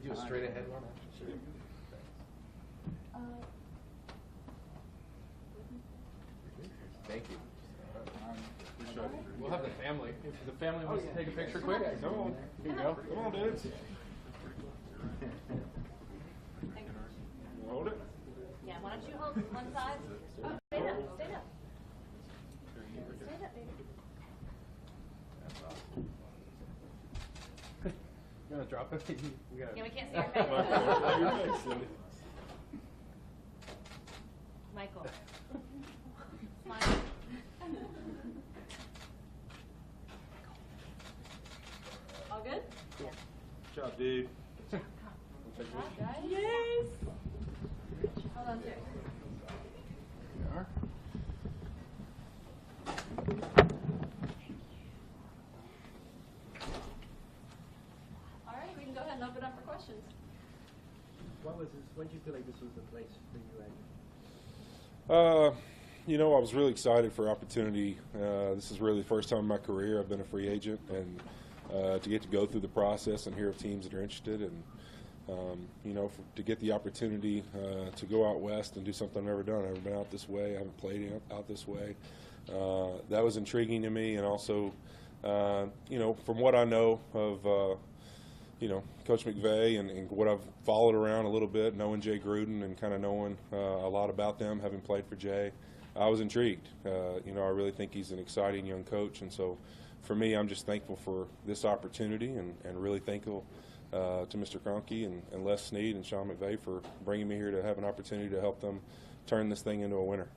do a straight ahead one? Sure. Thank you. We'll have the family. If the family wants to take a picture quick, come on. Here you go. Come on, dudes. Hold it. Yeah, why don't you hold one side? Oh, stand up, stand up. Stand up, baby. You want to drop it? Yeah, we can't see your face. Michael. Smile. All good? Cool. Good job, dude. Good job, guys. Yes. Hold on, too. Here we are. All right, we can go ahead and open up for questions. What did you feel like this was the place for you, Andrew? You know, I was really excited for opportunity. This is really the first time in my career I've been a free agent, and to get to go through the process and hear of teams that are interested, and you know, to get the opportunity to go out west and do something I've never done. I've never been out this way. I haven't played out this way. That was intriguing to me, and also, you know, from what I know of, you know, Coach McVay and what I've followed around a little bit, knowing Jay Gruden and kind of knowing a lot about them, having played for Jay, I was intrigued. You know, I really think he's an exciting young coach, and so for me, I'm just thankful for this opportunity, and really thankful to Mr. Kroenke and Les Snead and Sean McVay for bringing me here to have an opportunity to help them turn this thing into a winner.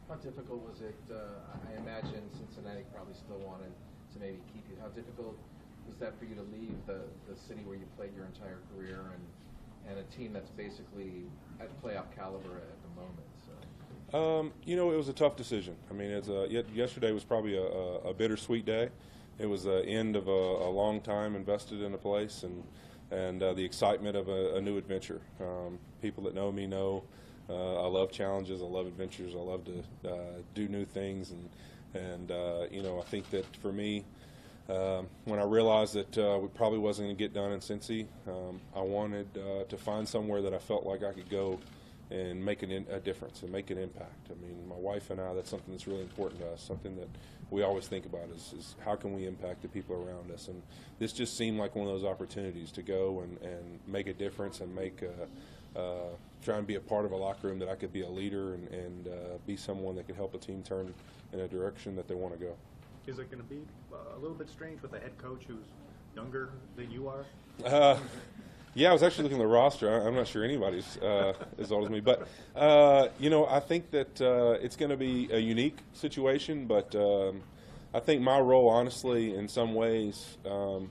How difficult was it? I imagine Cincinnati probably still wanted to maybe keep you. How difficult was that for you to leave the city where you played your entire career and a team that's basically at playoff caliber at the moment? So. You know, it was a tough decision. I mean, yesterday was probably a bittersweet day. It was the end of a long time invested in a place, and the excitement of a new adventure. People that know me know I love challenges, I love adventures, I love to do new things, and you know, I think that for me, when I realized that we probably wasn't going to get done in Cincy, I wanted to find somewhere that I felt like I could go and make a difference and make an impact. I mean, my wife and I, that's something that's really important to us, something that we always think about is how can we impact the people around us. And this just seemed like one of those opportunities to go and make a difference and try and be a part of a locker room that I could be a leader and be someone that could help a team turn in a direction that they want to go. Is it going to be a little bit strange with a head coach who's younger than you are? Yeah, I was actually looking at the roster. I'm not sure anybody's as old as me. But, you know, I think that it's going to be a unique situation. But I think my role, honestly, in some ways, will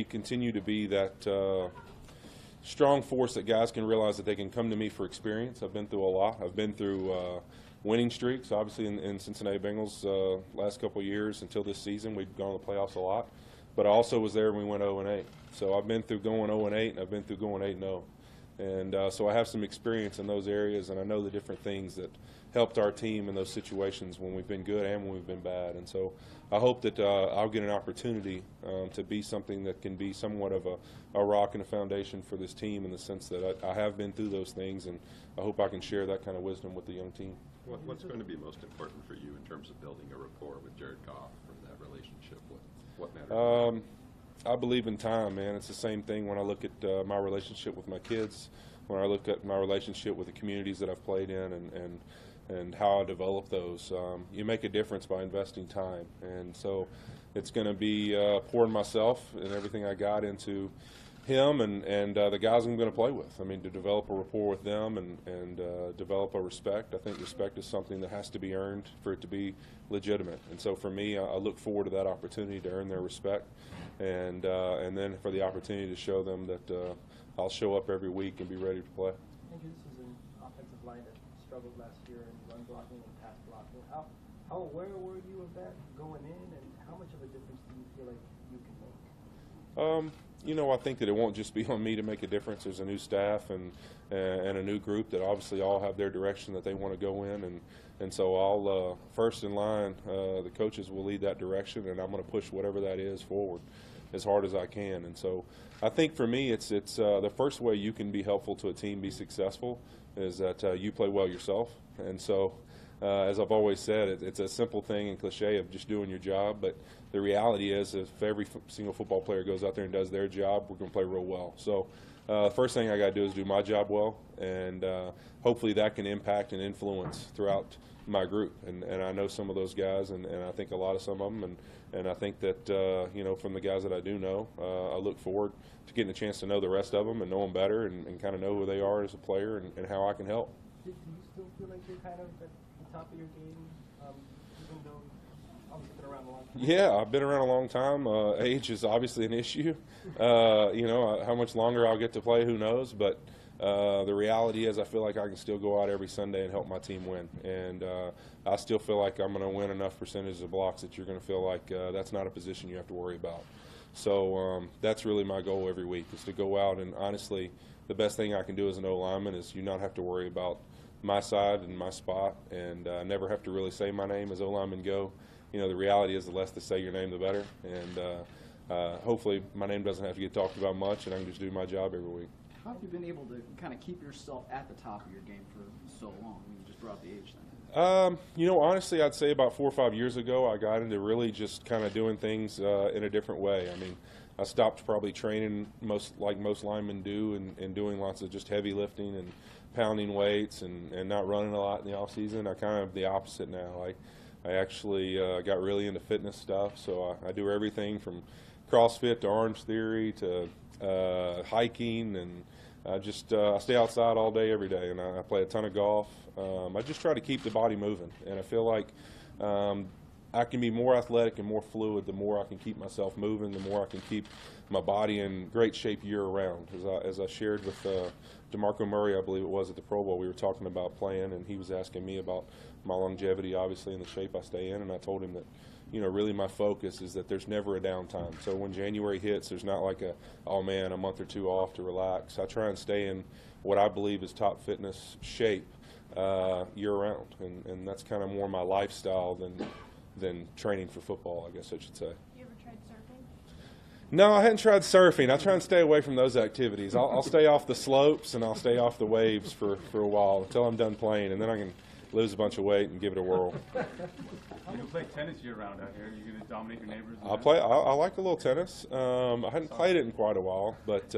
continue to be that strong force that guys can realize that they can come to me for experience. I've been through a lot. I've been through winning streaks, obviously, in Cincinnati Bengals last couple of years until this season. We've gone to the playoffs a lot. But I also was there when we went 0-8. So I've been through going 0-8, and I've been through going 8-0. And so I have some experience in those areas, and I know the different things that helped our team in those situations when we've been good and when we've been bad. And so I hope that I'll get an opportunity to be something that can be somewhat of a rock and a foundation for this team in the sense that I have been through those things, and I hope I can share that kind of wisdom with the young team. What's going to be most important for you in terms of building a rapport with Jared Goff from that relationship? What matters? I believe in time, man. It's the same thing when I look at my relationship with my kids, when I look at my relationship with the communities that I've played in and how I develop those. You make a difference by investing time. And so it's going to be pouring myself and everything I got into him and the guys I'm going to play with. I mean, to develop a rapport with them and develop a respect. I think respect is something that has to be earned for it to be legitimate. And so for me, I look forward to that opportunity to earn their respect, and then for the opportunity to show them that I'll show up every week and be ready to play. I think this is an offensive line that struggled last year in run blocking and pass blocking. How aware were you of that going in, and how much of a difference do you feel like you can make? You know, I think that it won't just be on me to make a difference. There's a new staff and a new group that obviously all have their direction that they want to go in, and so I'll first in line, the coaches will lead that direction, and I'm going to push whatever that is forward. as hard as I can. And so I think for me, it's the first way you can be helpful to a team, be successful, is that you play well yourself. And so as I've always said, it's a simple thing and cliche of just doing your job, but the reality is if every single football player goes out there and does their job, we're going to play real well. So first thing I got to do is do my job well, and hopefully that can impact and influence throughout my group. And I know some of those guys, and I think a lot of some of them, and I think that, from the guys that I do know, I look forward to getting a chance to know the rest of them and know them better and kind of know who they are as a player and how I can help. Do you still feel like you're kind of at the top of your game, even though obviously been around a long time? Yeah, I've been around a long time. Age is obviously an issue. How much longer I'll get to play, who knows? But the reality is I feel like I can still go out every Sunday and help my team win. And I still feel like I'm going to win enough percentages of blocks that you're going to feel like that's not a position you have to worry about. So that's really my goal every week, is to go out and honestly, the best thing I can do as an O-lineman is you not have to worry about my side and my spot, and never have to really say my name as O-linemen go. The reality is the less they say your name, the better. And hopefully my name doesn't have to get talked about much, and I can just do my job every week. How have you been able to kind of keep yourself at the top of your game for so long? You just brought up the age thing. Honestly, I'd say about 4 or 5 years ago, I got into really just kind of doing things in a different way. I mean, I stopped probably training like most linemen do, and doing lots of just heavy lifting and pounding weights and not running a lot in the off season. I kind of the opposite now. I actually got really into fitness stuff, so I do everything from CrossFit to Orange Theory to hiking, and I stay outside all day, every day, and I play a ton of golf. I just try to keep the body moving, and I feel like I can be more athletic and more fluid the more I can keep myself moving, the more I can keep my body in great shape year-round. As I shared with DeMarco Murray, I believe it was, at the Pro Bowl, we were talking about playing, and he was asking me about my longevity, obviously, and the shape I stay in, and I told him that really my focus is that there's never a downtime. So when January hits, there's not like a month or two off to relax. I try and stay in what I believe is top fitness shape year-round, and that's kind of more my lifestyle than training for football, I guess I should say. You ever tried surfing? No, I hadn't tried surfing. I try and stay away from those activities. I'll stay off the slopes and I'll stay off the waves for a while until I'm done playing, and then I can lose a bunch of weight and give it a whirl. You can play tennis year-round out here. You're going to dominate your neighbors? I like a little tennis. I hadn't played it in quite a while, but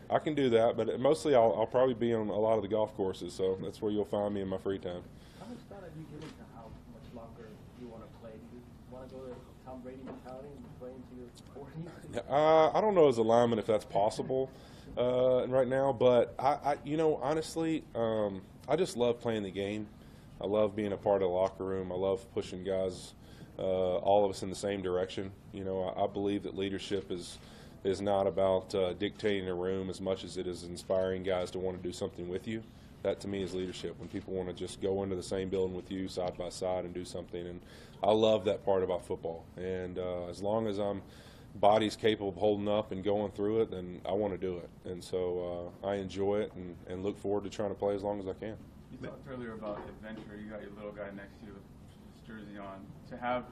I can do that. But mostly I'll probably be on a lot of the golf courses, so that's where you'll find me in my free time. How much thought have you given to how much longer you want to play? Do you want to go to Tom Brady mentality and play into your 40s? I don't know as a lineman if that's possible right now, but I honestly, I just love playing the game. I love being a part of the locker room. I love pushing guys, all of us in the same direction. I believe that leadership is not about dictating a room as much as it is inspiring guys to want to do something with you. That to me is leadership, when people want to just go into the same building with you side by side and do something. And I love that part about football. And as long as I'm body's capable of holding up and going through it, then I want to do it. And so I enjoy it and look forward to trying to play as long as I can. You talked earlier about adventure. You got your little guy next to you with his jersey on. To have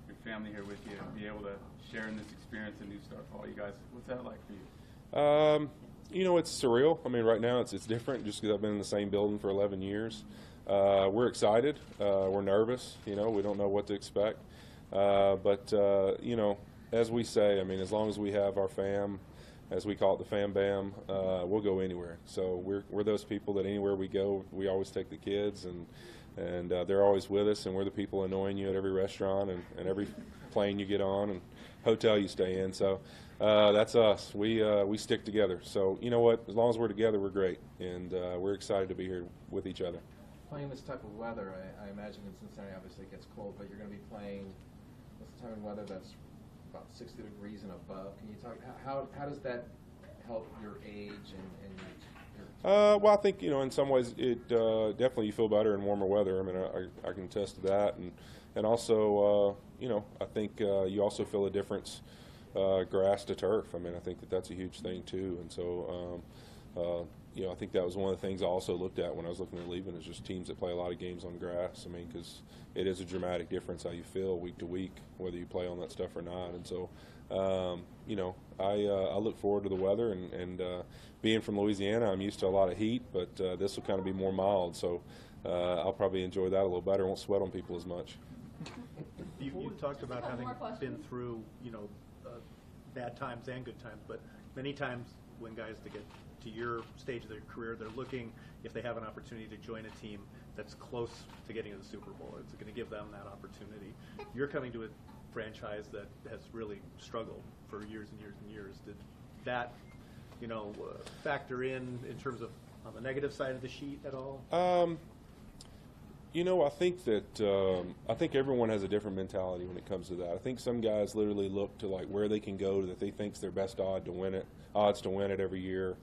your family here with you and be able to share in this experience in New Start for all you guys, what's that like for you? It's surreal. I mean, right now it's different just because I've been in the same building for 11 years. We're excited. We're nervous. We don't know what to expect. But as we say, I mean, as long as we have our fam, as we call it, the fam bam, we'll go anywhere. So we're those people that anywhere we go, we always take the kids, and they're always with us, and we're the people annoying you at every restaurant and every plane you get on and hotel you stay in. So that's us. We stick together. So you know what? As long as we're together, we're great, and we're excited to be here with each other. Playing this type of weather, I imagine in Cincinnati, obviously it gets cold, but you're going to be playing this time in weather that's about 60 degrees and above. Can you talk, how does that help your age and your well, I think, in some ways it definitely you feel better in warmer weather. I mean, I can attest to that. And also, I think you also feel a difference grass to turf. I mean, I think that's a huge thing too. And so you know, I think that was one of the things I also looked at when I was looking at leaving, is just teams that play a lot of games on grass. I mean, because it is a dramatic difference how you feel week to week, whether you play on that stuff or not. And so, you know, I look forward to the weather, and being from Louisiana, I'm used to a lot of heat, but this will kind of be more mild, so I'll probably enjoy that a little better. Won't sweat on people as much. You talked about having been through, you know, bad times and good times, but many times when guys to get to your stage of their career, they're looking if they have an opportunity to join a team that's close to getting to the Super Bowl. It's going to give them that opportunity. You're coming to a franchise that has really struggled for years and years and years. Did that, you know, factor in terms of on the negative side of the sheet at all? You know, I think that I think everyone has a different mentality when it comes to that. I think some guys literally look to like where they can go that they think's their best odds to win it every year.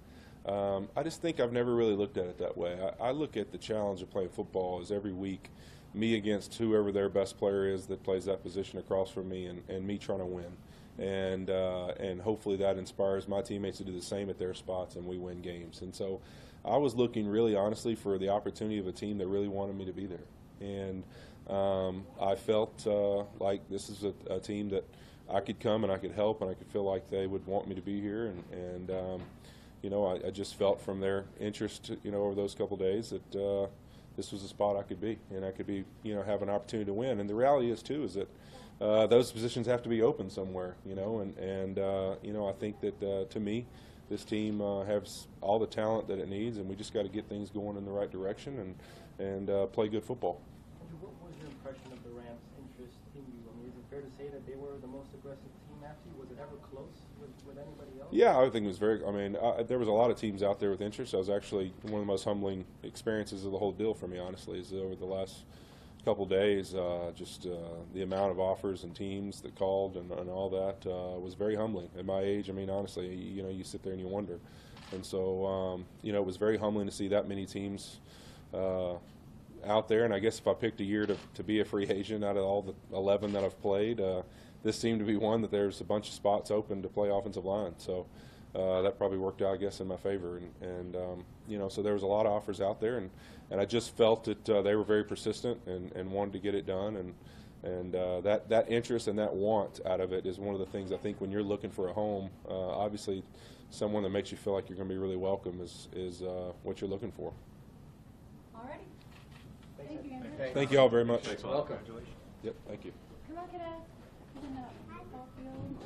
I just think I've never really looked at it that way. I look at the challenge of playing football as every week, me against whoever their best player is that plays that position across from me, and me trying to win. And hopefully that inspires my teammates to do the same at their spots, and we win games. And so I was looking really honestly for the opportunity of a team that really wanted me to be there. And I felt like this is a team that I could come and I could help, and I could feel like they would want me to be here. And you know, I just felt from their interest, you know, over those couple of days that this was a spot I could be, and I could be, you know, have an opportunity to win. And the reality is too is that those positions have to be open somewhere, you know, and you know, I think that to me, this team has all the talent that it needs, and we just got to get things going in the right direction and play good football. Andrew, what was your impression of the Rams' interest in you? I mean, is it fair to say that they were the most aggressive team after you? Was it ever close with anybody else? Yeah, I think it was very. I mean, there was a lot of teams out there with interest. I was actually one of the most humbling experiences of the whole deal for me, honestly, is over the last couple days, just the amount of offers and teams that called and all that was very humbling. At my age, I mean, honestly, you know, you sit there and you wonder. And so, you know, it was very humbling to see that many teams out there. And I guess if I picked a year to be a free agent out of all the 11 that I've played, this seemed to be one that there's a bunch of spots open to play offensive line. So that probably worked out, I guess, in my favor. And you know, so there was a lot of offers out there, and I just felt that they were very persistent and wanted to get it done. And that interest and that want out of it is one of the things I think when you're looking for a home, obviously someone that makes you feel like you're going to be really welcome is what you're looking for. Alrighty. Thank you. Thank you all very much. Thanks a Welcome. lot. Congratulations. Yep, thank you. Come on, kiddo. Come on up. Ball field.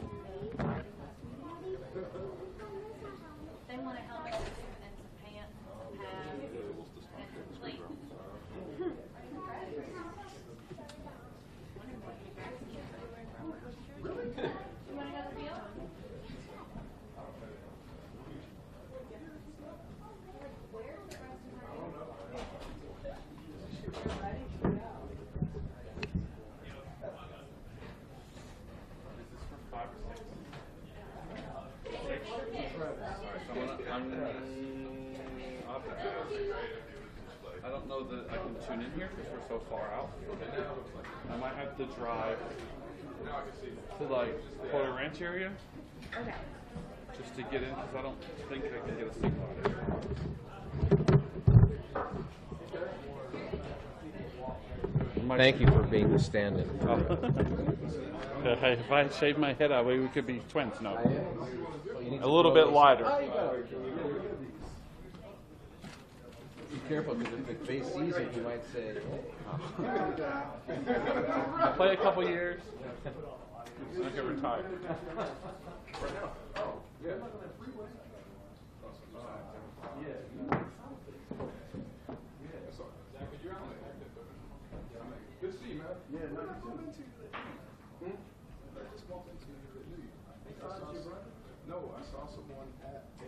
They want a helmet and some pants, some pads, and cleats. You want to go to the field? I don't know that I can tune in here because we're so far out. I might have to drive to like Porter Ranch area Okay. just to get in because I don't think I can get a signal out of here. Thank you for being the stand-in. If I shave my head out, we could be twins. No, You need a to little grow bit these. wider. Be careful, because if the face sees it, you might say, I'll play a couple years. I get retired. Good to see you, man. Yeah, no, I bumped into you today. I just bumped into you today. No, I saw someone at a